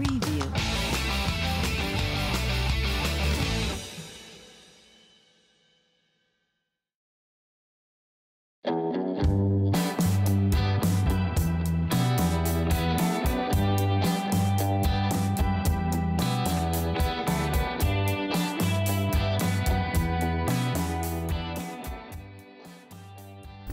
Preview.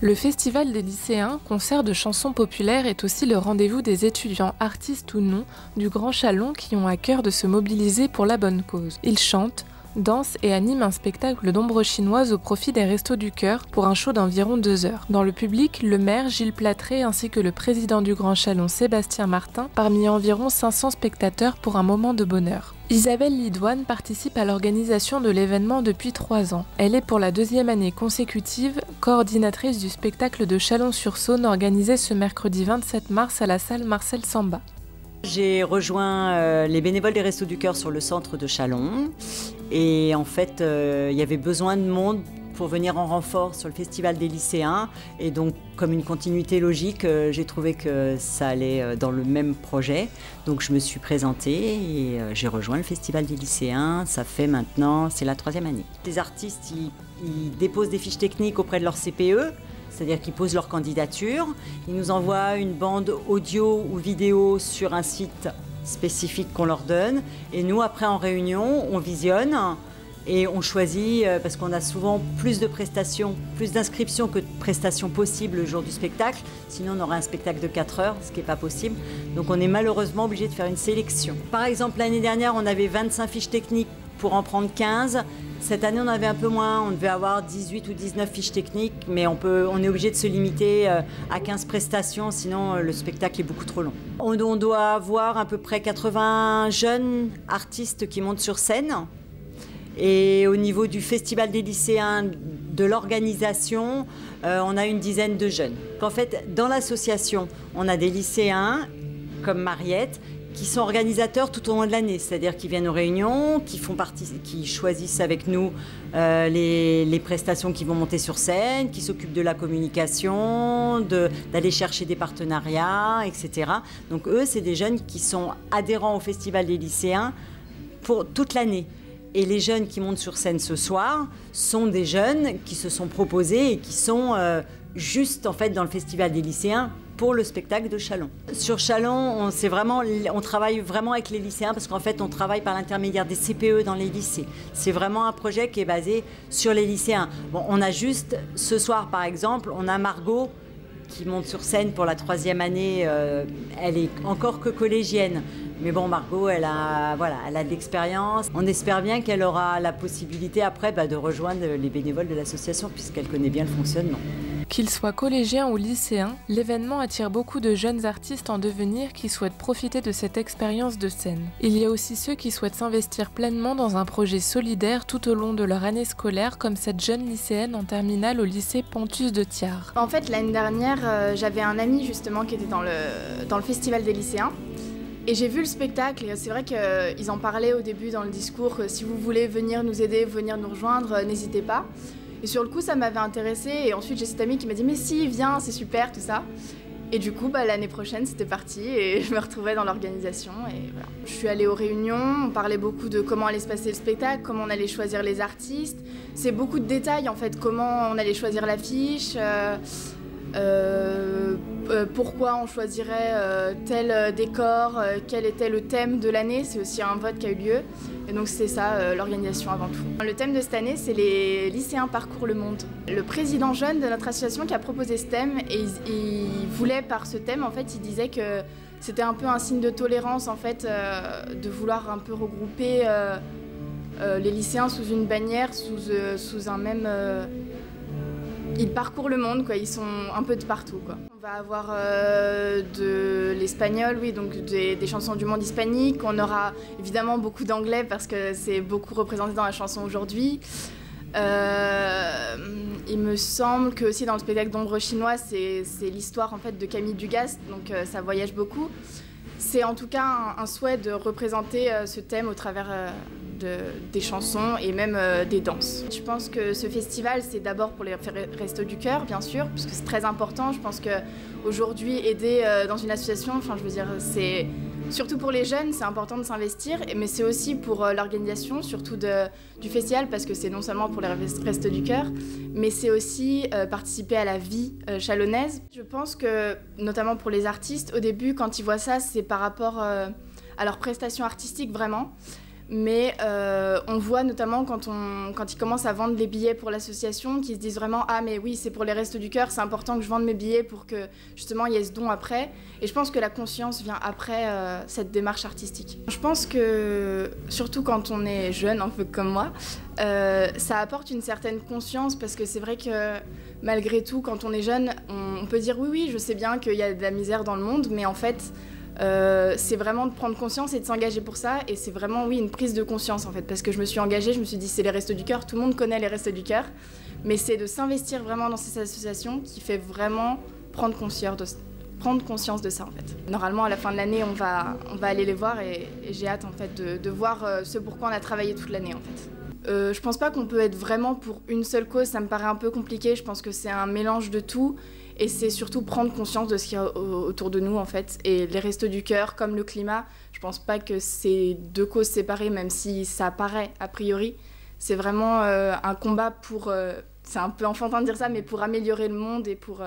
Le Festival des lycéens, concert de chansons populaires, est aussi le rendez-vous des étudiants, artistes ou non, du Grand Chalon qui ont à cœur de se mobiliser pour la bonne cause. Ils chantent, dansent et animent un spectacle d'ombre chinoise au profit des Restos du Cœur pour un show d'environ 2 heures. Dans le public, le maire Gilles Platré ainsi que le président du Grand Chalon Sébastien Martin, parmi environ 500 spectateurs pour un moment de bonheur. Isabelle Lidouane participe à l'organisation de l'événement depuis 3 ans. Elle est pour la 2e année consécutive coordinatrice du spectacle de Chalon-sur-Saône organisé ce mercredi 27 mars à la salle Marcel Samba. J'ai rejoint les bénévoles des Restos du Cœur sur le centre de Chalon et en fait il y avait besoin de monde pour venir en renfort sur le festival des lycéens et donc comme une continuité logique j'ai trouvé que ça allait dans le même projet, donc je me suis présentée et j'ai rejoint le festival des lycéens. Ça fait maintenant, c'est la 3e année. Les artistes ils déposent des fiches techniques auprès de leur CPE, c'est-à-dire qu'ils posent leur candidature, ils nous envoient une bande audio ou vidéo sur un site spécifique qu'on leur donne et nous après en réunion on visionne et on choisit parce qu'on a souvent plus de prestations, plus d'inscriptions que de prestations possibles le jour du spectacle, sinon on aurait un spectacle de 4 heures, ce qui n'est pas possible, donc on est malheureusement obligé de faire une sélection. Par exemple l'année dernière on avait 25 fiches techniques pour en prendre 15. Cette année, on avait un peu moins, on devait avoir 18 ou 19 fiches techniques, mais on est obligé de se limiter à 15 prestations, sinon le spectacle est beaucoup trop long. On doit avoir à peu près 80 jeunes artistes qui montent sur scène. Et au niveau du Festival des lycéens, de l'organisation, on a une dizaine de jeunes. En fait, dans l'association, on a des lycéens, comme Mariette, qui sont organisateurs tout au long de l'année, c'est-à-dire qui viennent aux réunions, qui choisissent avec nous les prestations qui vont monter sur scène, qui s'occupent de la communication, d'aller chercher des partenariats, etc. Donc eux, c'est des jeunes qui sont adhérents au Festival des lycéens pour toute l'année. Et les jeunes qui montent sur scène ce soir sont des jeunes qui se sont proposés et qui sont juste en fait dans le Festival des lycéens pour le spectacle de Chalon. Sur Chalon, on travaille vraiment avec les lycéens parce qu'en fait, on travaille par l'intermédiaire des CPE dans les lycées. C'est vraiment un projet qui est basé sur les lycéens. Bon, on a juste, ce soir par exemple, on a Margot qui monte sur scène pour la 3e année. Elle est encore que collégienne. Mais bon, Margot, elle a de l'expérience. On espère bien qu'elle aura la possibilité après de rejoindre les bénévoles de l'association puisqu'elle connaît bien le fonctionnement. Qu'ils soient collégiens ou lycéens, l'événement attire beaucoup de jeunes artistes en devenir qui souhaitent profiter de cette expérience de scène. Il y a aussi ceux qui souhaitent s'investir pleinement dans un projet solidaire tout au long de leur année scolaire, comme cette jeune lycéenne en terminale au lycée Pontus de Thiars. En fait, l'année dernière, j'avais un ami justement qui était dans le festival des lycéens. Et j'ai vu le spectacle et c'est vrai qu'ils en parlaient au début dans le discours que si vous voulez venir nous aider, venir nous rejoindre, n'hésitez pas. Et sur le coup, ça m'avait intéressée et ensuite j'ai cet ami qui m'a dit « mais si, viens, c'est super, tout ça ». Et du coup, l'année prochaine, c'était parti et je me retrouvais dans l'organisation et voilà. Je suis allée aux réunions, on parlait beaucoup de comment allait se passer le spectacle, comment on allait choisir les artistes. C'est beaucoup de détails en fait, comment on allait choisir l'affiche. Pourquoi on choisirait tel décor, quel était le thème de l'année, c'est aussi un vote qui a eu lieu. Et donc c'est ça l'organisation avant tout. Le thème de cette année, c'est les lycéens parcourent le monde. Le président jeune de notre association qui a proposé ce thème, et il voulait par ce thème, en fait, il disait que c'était un peu un signe de tolérance, en fait, de vouloir un peu regrouper les lycéens sous une bannière, sous un même... Ils parcourent le monde, quoi. Ils sont un peu de partout, quoi. On va avoir de l'espagnol, oui, donc des chansons du monde hispanique. On aura évidemment beaucoup d'anglais parce que c'est beaucoup représenté dans la chanson aujourd'hui. Il me semble que aussi dans le spectacle d'ombre chinoise, c'est l'histoire en fait de Camille Dugas, donc ça voyage beaucoup. C'est en tout cas un souhait de représenter ce thème au travers des chansons et même des danses. Je pense que ce festival, c'est d'abord pour les Restos du Cœur, bien sûr, parce que c'est très important. Je pense qu'aujourd'hui, aider dans une association, enfin, je veux dire, Surtout pour les jeunes, c'est important de s'investir, mais c'est aussi pour l'organisation, surtout du festival, parce que c'est non seulement pour les Restos du Cœur, mais c'est aussi participer à la vie chalonnaise. Je pense que, notamment pour les artistes, au début, quand ils voient ça, c'est par rapport à leurs prestations artistiques, vraiment. Mais on voit notamment quand ils commencent à vendre les billets pour l'association, qu'ils se disent vraiment « Ah mais oui, c'est pour les Restos du Cœur, c'est important que je vende mes billets pour que justement il y ait ce don après ». Et je pense que la conscience vient après cette démarche artistique. Je pense que, surtout quand on est jeune, un peu comme moi, ça apporte une certaine conscience parce que c'est vrai que malgré tout, quand on est jeune, on peut dire « Oui, je sais bien qu'il y a de la misère dans le monde », mais en fait… c'est vraiment de prendre conscience et de s'engager pour ça, et c'est vraiment une prise de conscience en fait, parce que je me suis engagée, je me suis dit c'est les Restos du Cœur, tout le monde connaît les Restos du Cœur, mais c'est de s'investir vraiment dans ces associations qui fait vraiment prendre conscience de ça en fait. Normalement à la fin de l'année on va aller les voir et j'ai hâte en fait de voir ce pourquoi on a travaillé toute l'année en fait. Je pense pas qu'on peut être vraiment pour une seule cause, ça me paraît un peu compliqué, je pense que c'est un mélange de tout. Et c'est surtout prendre conscience de ce qu'il y a autour de nous, en fait. Et les Restos du Cœur, comme le climat, je pense pas que c'est deux causes séparées, même si ça paraît a priori. C'est vraiment un combat pour... c'est un peu enfantin de dire ça, mais pour améliorer le monde et pour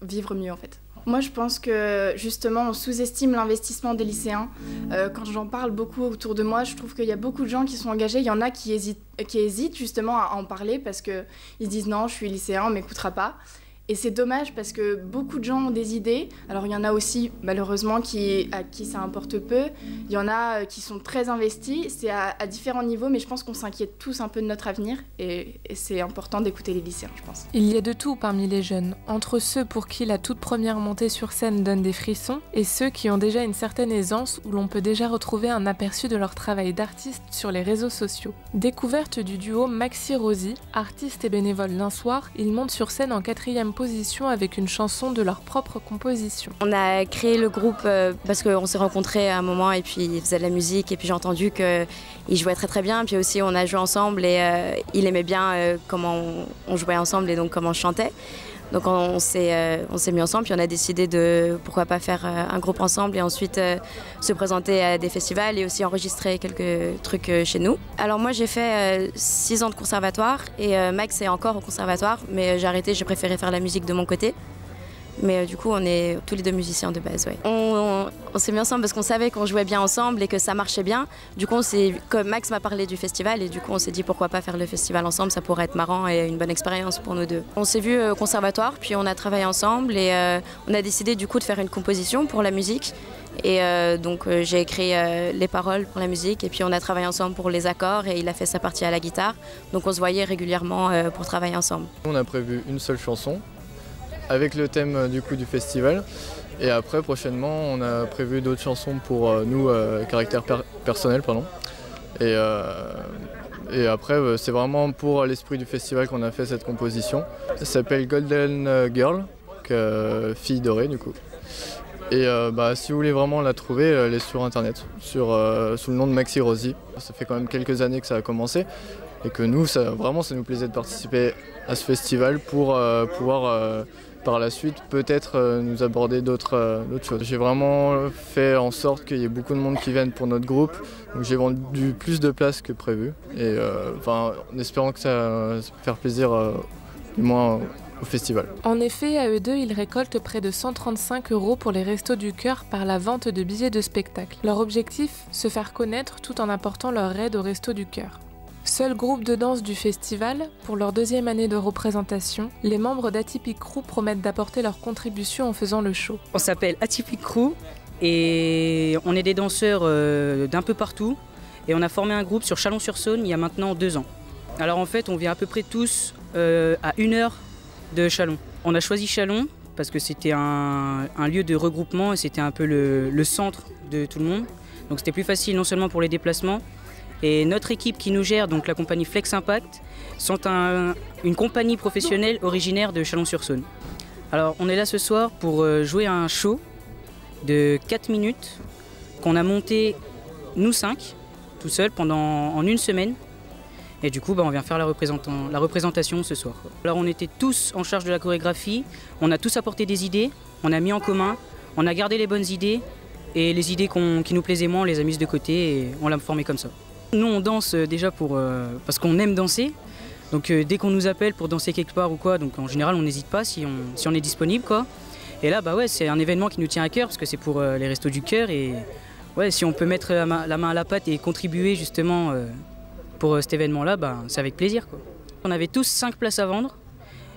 vivre mieux, en fait. Moi, je pense que, justement, on sous-estime l'investissement des lycéens. Quand j'en parle beaucoup autour de moi, je trouve qu'il y a beaucoup de gens qui sont engagés. Il y en a qui hésitent justement à en parler parce qu'ils se disent « Non, je suis lycéen, on m'écoutera pas ». Et c'est dommage parce que beaucoup de gens ont des idées. Alors il y en a aussi malheureusement à qui ça importe peu. Il y en a qui sont très investis. C'est à différents niveaux, mais je pense qu'on s'inquiète tous un peu de notre avenir. Et c'est important d'écouter les lycéens, je pense. Il y a de tout parmi les jeunes. Entre ceux pour qui la toute première montée sur scène donne des frissons et ceux qui ont déjà une certaine aisance où l'on peut déjà retrouver un aperçu de leur travail d'artiste sur les réseaux sociaux. Découverte du duo Maxi Rosie, artiste et bénévole d'un soir, ils montent sur scène en 4e position avec une chanson de leur propre composition. On a créé le groupe parce qu'on s'est rencontrés à un moment et puis il faisait de la musique et puis j'ai entendu qu'il jouait très très bien, puis aussi on a joué ensemble et il aimait bien comment on jouait ensemble et donc comment je chantais. Donc on s'est mis ensemble, puis on a décidé de pourquoi pas faire un groupe ensemble et ensuite se présenter à des festivals et aussi enregistrer quelques trucs chez nous. Alors moi j'ai fait 6 ans de conservatoire et Max est encore au conservatoire, mais j'ai arrêté, j'ai préféré faire la musique de mon côté. Mais du coup, on est tous les deux musiciens de base, ouais. On s'est mis ensemble parce qu'on savait qu'on jouait bien ensemble et que ça marchait bien. Du coup, comme Max m'a parlé du festival et du coup, on s'est dit pourquoi pas faire le festival ensemble, ça pourrait être marrant et une bonne expérience pour nous deux. On s'est vus au conservatoire, puis on a travaillé ensemble et on a décidé du coup de faire une composition pour la musique. Et donc j'ai écrit les paroles pour la musique et puis on a travaillé ensemble pour les accords et il a fait sa partie à la guitare. Donc on se voyait régulièrement pour travailler ensemble. On a prévu une seule chanson avec le thème du coup du festival et après prochainement on a prévu d'autres chansons pour nous caractère personnel pardon et après c'est vraiment pour l'esprit du festival qu'on a fait cette composition. Ça s'appelle Golden Girl, fille dorée du coup. Et si vous voulez vraiment la trouver, elle est sur internet, sous le nom de Maxi Rosie. Ça fait quand même quelques années que ça a commencé et que nous, ça nous plaisait de participer à ce festival pour pouvoir par la suite peut-être nous aborder d'autres choses. J'ai vraiment fait en sorte qu'il y ait beaucoup de monde qui vienne pour notre groupe, donc j'ai vendu plus de places que prévu et en espérant que ça va faire plaisir du moins au festival. En effet, à eux deux, ils récoltent près de 135 € pour les Restos du Cœur par la vente de billets de spectacle. Leur objectif, se faire connaître tout en apportant leur aide aux Restos du Cœur. Seul groupe de danse du festival, pour leur 2e année de représentation, les membres d'Atypique Crew promettent d'apporter leur contribution en faisant le show. On s'appelle Atypique Crew et on est des danseurs d'un peu partout et on a formé un groupe sur Chalon-sur-Saône il y a maintenant 2 ans. Alors en fait on vient à peu près tous à 1 heure de Chalon. On a choisi Chalon parce que c'était un lieu de regroupement et c'était un peu le centre de tout le monde. Donc c'était plus facile non seulement pour les déplacements. Et notre équipe qui nous gère, donc la compagnie Flex Impact, sont une compagnie professionnelle originaire de Chalon-sur-Saône. Alors on est là ce soir pour jouer un show de 4 minutes qu'on a monté nous 5, tout seuls, en 1 semaine. Et du coup on vient faire la représentation ce soir. Alors on était tous en charge de la chorégraphie, on a tous apporté des idées, on a mis en commun, on a gardé les bonnes idées et les idées qui nous plaisaient moins, on les a mises de côté et on l'a formé comme ça. Nous on danse déjà parce qu'on aime danser, donc dès qu'on nous appelle pour danser quelque part ou quoi, donc en général on n'hésite pas si on est disponible quoi. Et là bah ouais, c'est un événement qui nous tient à cœur parce que c'est pour les Restos du Cœur et ouais, si on peut mettre la main à la pâte et contribuer justement pour cet événement-là, bah, c'est avec plaisir, quoi. On avait tous 5 places à vendre.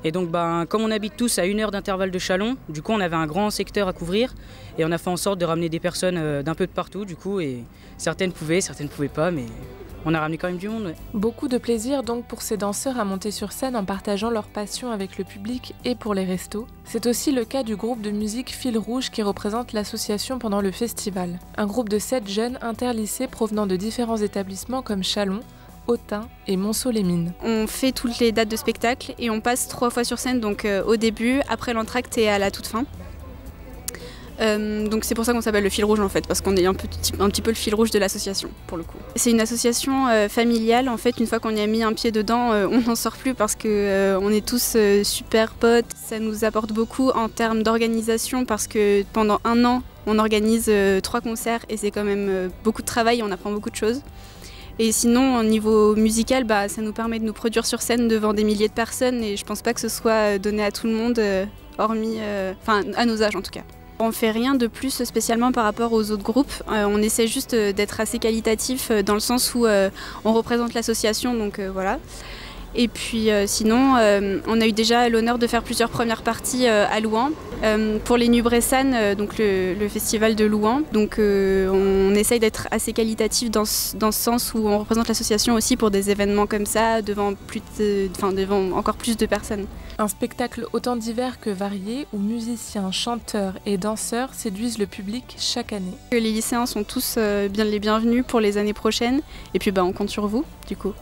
Et donc, bah, comme on habite tous à 1 heure d'intervalle de Châlons, du coup, on avait un grand secteur à couvrir. Et on a fait en sorte de ramener des personnes d'un peu de partout, du coup. Et certaines pouvaient pas, mais on a ramené quand même du monde. Ouais. Beaucoup de plaisir donc pour ces danseurs à monter sur scène en partageant leur passion avec le public et pour les restos. C'est aussi le cas du groupe de musique Fil Rouge qui représente l'association pendant le festival. Un groupe de 7 jeunes interlycées provenant de différents établissements comme Châlons, Autun et Monceau-les-Mines. On fait toutes les dates de spectacle et on passe 3 fois sur scène, donc au début, après l'entracte et à la toute fin. Donc c'est pour ça qu'on s'appelle le Fil Rouge en fait, parce qu'on est un petit peu le fil rouge de l'association pour le coup. C'est une association familiale en fait, une fois qu'on y a mis un pied dedans, on n'en sort plus parce que on est tous super potes. Ça nous apporte beaucoup en termes d'organisation parce que pendant 1 an, on organise 3 concerts et c'est quand même beaucoup de travail, on apprend beaucoup de choses. Et sinon, au niveau musical, bah, ça nous permet de nous produire sur scène devant des milliers de personnes et je pense pas que ce soit donné à tout le monde, hormis, à nos âges en tout cas. On fait rien de plus spécialement par rapport aux autres groupes. On essaie juste d'être assez qualitatif dans le sens où on représente l'association, donc voilà. Et puis sinon, on a eu déjà l'honneur de faire plusieurs premières parties à Louhans pour les Nuits Bressanes, donc le festival de Louhans. Donc on essaye d'être assez qualitatif dans ce sens où on représente l'association aussi pour des événements comme ça, devant encore plus de personnes. Un spectacle autant divers que varié où musiciens, chanteurs et danseurs séduisent le public chaque année. Les lycéens sont tous bien les bienvenus pour les années prochaines et puis on compte sur vous du coup.